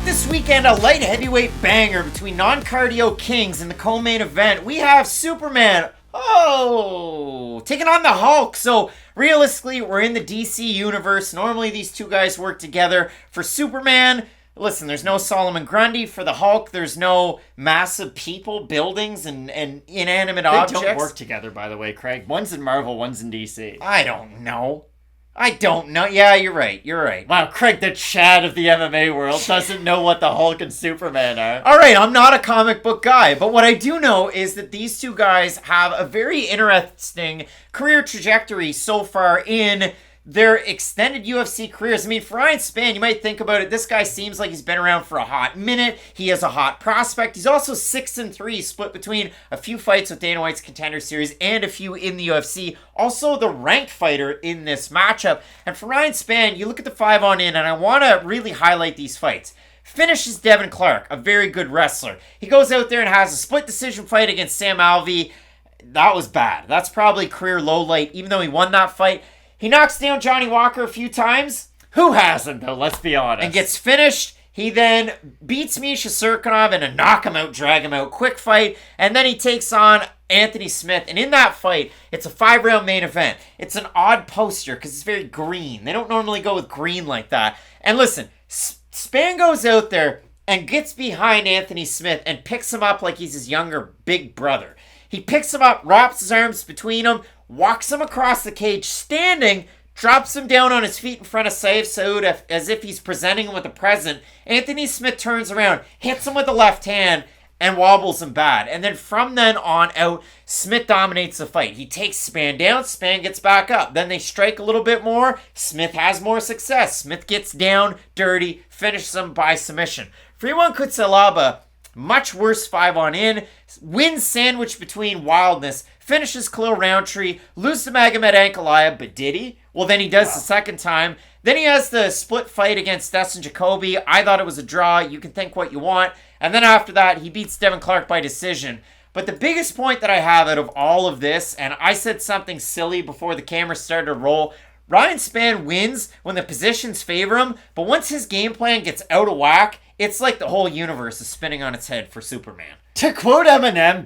up this weekend, a light heavyweight banger between non-cardio kings in the co-main event. We have Superman, taking on the Hulk. So realistically, we're in the DC universe. Normally these two guys work together. For Superman, listen, there's no Solomon Grundy. For the Hulk, there's no massive people, buildings, and inanimate objects. They don't work together, by the way, Craig. One's in Marvel, one's in DC. I don't know. Yeah, you're right. Wow, Craig, the Chad of the MMA world, doesn't know what the Hulk and Superman are. All right, I'm not a comic book guy, but what I do know is that these two guys have a very interesting career trajectory so far in their extended UFC careers. I mean, for Ryan Spann, you might think about it, this guy seems like he's been around for a hot minute. He is a hot prospect. He's also 6-3, split between a few fights with Dana White's Contender Series and a few in the UFC. Also the ranked fighter in this matchup. And for Ryan Spann, you look at the 5-on-in, and I want to really highlight these fights. Finishes Devin Clark, a very good wrestler. He goes out there and has a split decision fight against Sam Alvey. That was bad. That's probably career low light, even though he won that fight. He knocks down Johnny Walker a few times. Who hasn't, though? Let's be honest. And gets finished. He then beats Misha Serkinov in a knock him out, drag him out quick fight. And then he takes on Anthony Smith. And in that fight, it's a 5-round main event. It's an odd poster because it's very green. They don't normally go with green like that. And listen, Spann goes out there and gets behind Anthony Smith and picks him up like he's his younger big brother. He picks him up, wraps his arms between him, walks him across the cage standing, drops him down on his feet in front of Saif Saud as if he's presenting him with a present. Anthony Smith turns around, hits him with the left hand, and wobbles him bad. And then from then on out, Smith dominates the fight. He takes Spann down, Spann gets back up. Then they strike a little bit more, Smith has more success. Smith gets down, dirty, finishes him by submission. For Ion Cutelaba, much worse 5-on-in, wins sandwiched between wildness, finishes Khalil Roundtree, loses to Magomed Ankalaev, but did he? Well, then he does the second time. Then he has the split fight against Dustin Jacoby. I thought it was a draw. You can think what you want. And then after that, he beats Devin Clark by decision. But the biggest point that I have out of all of this, and I said something silly before the camera started to roll, Ryan Spann wins when the positions favor him, but once his game plan gets out of whack, it's like the whole universe is spinning on its head for Superman. To quote Eminem,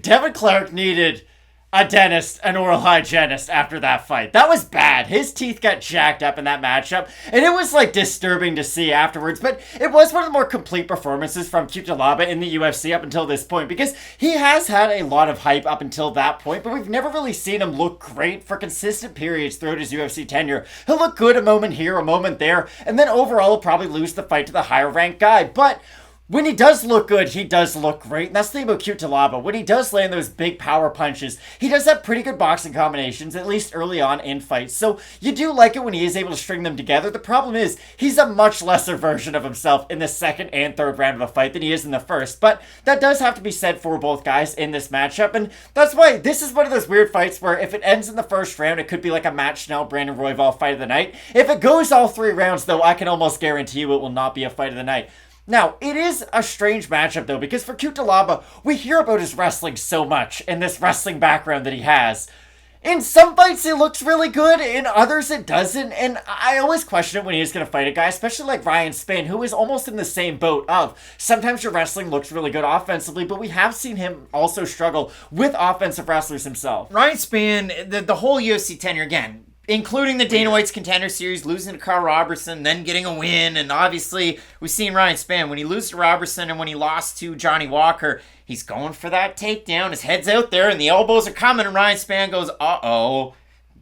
Devin Clark needed a dentist, an oral hygienist after that fight. That was bad. His teeth got jacked up in that matchup, and it was like disturbing to see afterwards, but it was one of the more complete performances from Cutelaba in the UFC up until this point, because he has had a lot of hype up until that point, but we've never really seen him look great for consistent periods throughout his UFC tenure. He'll look good a moment here, a moment there, and then overall he'll probably lose the fight to the higher ranked guy, but when he does look good, he does look great. And that's the thing about Cutelaba. When he does land those big power punches, he does have pretty good boxing combinations, at least early on in fights. So you do like it when he is able to string them together. The problem is, he's a much lesser version of himself in the second and third round of a fight than he is in the first. But that does have to be said for both guys in this matchup. And that's why this is one of those weird fights where if it ends in the first round, it could be like a Matt Schnell, Brandon Royval fight of the night. If it goes all 3 rounds, though, I can almost guarantee you it will not be a fight of the night. Now, it is a strange matchup, though, because for Cutelaba, we hear about his wrestling so much and this wrestling background that he has. In some fights, it looks really good. In others, it doesn't. And I always question it when he's going to fight a guy, especially like Ryan Spann, who is almost in the same boat of sometimes your wrestling looks really good offensively, but we have seen him also struggle with offensive wrestlers himself. Ryan Spann, the whole UFC tenure, again, including the Dana White's Contender Series, losing to Carl Robertson, then getting a win. And obviously, we've seen Ryan Spann, when he loses to Robertson and when he lost to Johnny Walker, he's going for that takedown. His head's out there and the elbows are coming. And Ryan Spann goes, uh-oh,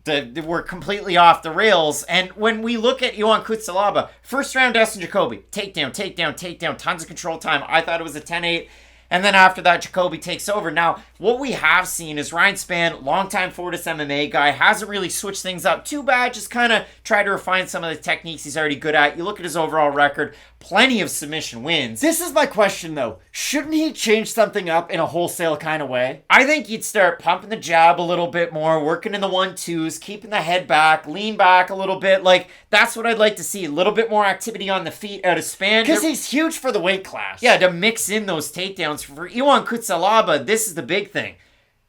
we're completely off the rails. And when we look at Ion Cutelaba, first round Dustin Jacoby, takedown, tons of control time. I thought it was a 10-8. And then after that, Jacoby takes over. Now, what we have seen is Ryan Spann, longtime Fortis MMA guy, hasn't really switched things up too bad, just kind of tried to refine some of the techniques he's already good at. You look at his overall record, plenty of submission wins. This is my question, though. Shouldn't he change something up in a wholesale kind of way? I think he'd start pumping the jab a little bit more, working in the 1-2s, keeping the head back, lean back a little bit. Like, that's what I'd like to see. A little bit more activity on the feet out of Spann. Because he's huge for the weight class. Yeah, to mix in those takedowns. For Ion Cutelaba, this is the big thing.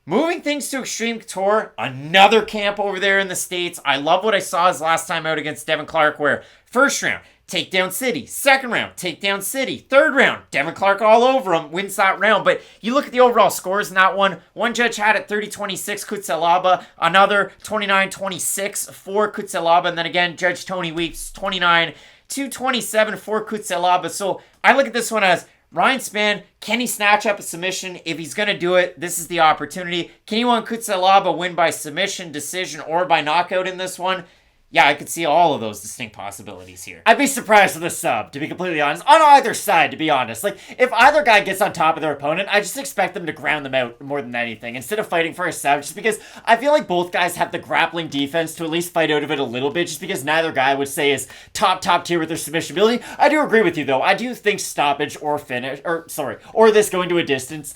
Moving things to Extreme Couture, another camp over there in the States. I love what I saw his last time out against Devin Clark, where first round, takedown city. Second round, takedown city. Third round, Devin Clark all over him, wins that round. But you look at the overall scores in that one. One judge had it 30-26 Cutelaba, another 29-26 for Cutelaba, and then again, Judge Tony Weeks 29-27 for Cutelaba. So I look at this one as Ryan Spann, can he snatch up a submission? If he's going to do it, this is the opportunity. Can you want Cutelaba win by submission, decision, or by knockout in this one? Yeah, I could see all of those distinct possibilities here. I'd be surprised with a sub, to be completely honest. On either side, to be honest. Like, if either guy gets on top of their opponent, I just expect them to ground them out more than anything, instead of fighting for a sub, just because I feel like both guys have the grappling defense to at least fight out of it a little bit, just because neither guy would say is top tier with their submission ability. I do agree with you, though. I do think stoppage or finish, or this going to a distance,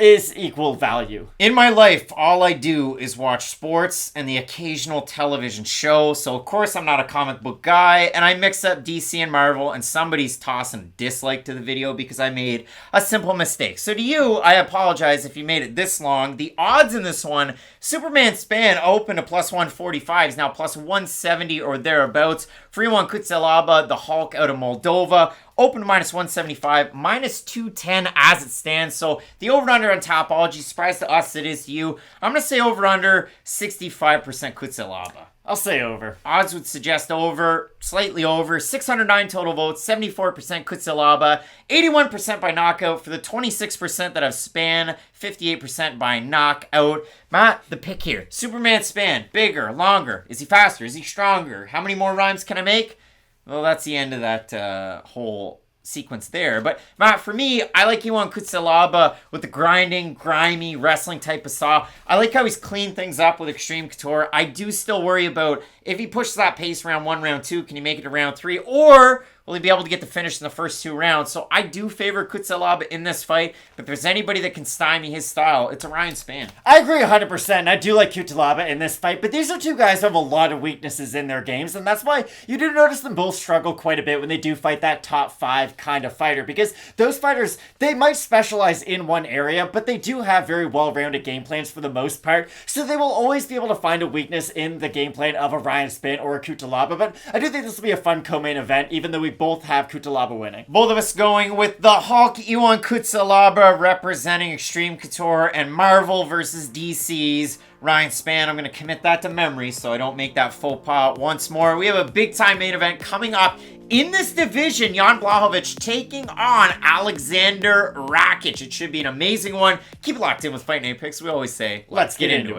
is equal value. In my life, all I do is watch sports and the occasional television show, so of course I'm not a comic book guy, and I mix up DC and Marvel, and somebody's tossing a dislike to the video because I made a simple mistake. So to you, I apologize if you made it this long. The odds in this one, Superman Spann open to plus 145 is now plus 170 or thereabouts. Free one Cutelaba, the Hulk out of Moldova, open to minus 175, minus 210 as it stands. So the over-under on Topology, surprise to us it is to you. I'm going to say over-under 65% Cutelaba. I'll say over. Odds would suggest over, slightly over. 609 total votes, 74% Cutelaba, 81% by knockout for the 26% that have Spann, 58% by knockout. Matt, the pick here. Superman Spann, bigger, longer. Is he faster? Is he stronger? How many more rhymes can I make? Well, that's the end of that whole sequence there. But Matt, for me, I like you on Cutelaba with the grinding, grimy, wrestling type of style. I like how he's cleaned things up with Extreme Couture. I do still worry about if he pushes that pace round 1, round 2, can he make it to round 3? Or will he be able to get the finish in the first 2 rounds? So I do favor Cutelaba in this fight. But if there's anybody that can stymie his style, it's a Ryan Spann. I agree 100%. I do like Cutelaba in this fight. But these are two guys who have a lot of weaknesses in their games. And that's why you do notice them both struggle quite a bit when they do fight that top 5 kind of fighter. Because those fighters, they might specialize in one area, but they do have very well-rounded game plans for the most part. So they will always be able to find a weakness in the game plan of a Ryan Spann or a Cutelaba. But I do think this will be a fun co-main event, even though we both have Cutelaba winning. Both of us going with the Hulk Iwan Cutelaba representing Extreme Couture and Marvel versus DC's Ryan Spann. I'm going to commit that to memory so I don't make that faux pas once more. We have a big time main event coming up in this division. Jan Blachowicz taking on Aleksandar Rakic. It should be an amazing one. Keep it locked in with Fight Night Picks. We always say, let's get into it.